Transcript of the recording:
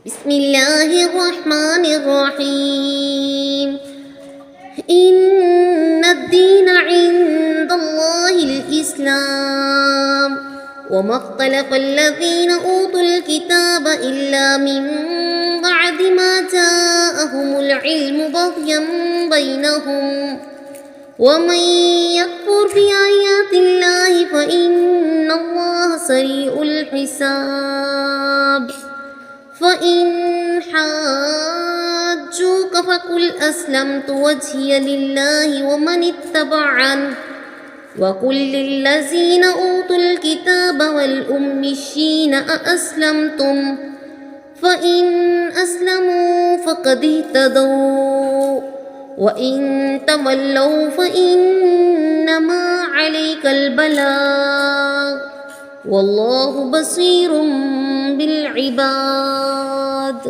بسم الله الرحمن الرحيم. إن الدين عند الله الإسلام، وما اختلف الذين أوتوا الكتاب إلا من بعد ما جاءهم العلم بغيا بينهم، ومن يكفر بآيات الله فإن الله سريع الحساب. فإن حاجوك فقل أسلمت وجهي لله ومن اتبعني، وقل للذين أوتوا الكتاب والأميين أأسلمتم؟ فإن أسلموا فقد اهتدوا، وإن تولوا فإنما عليك البلاغ، والله بصير بالعباد.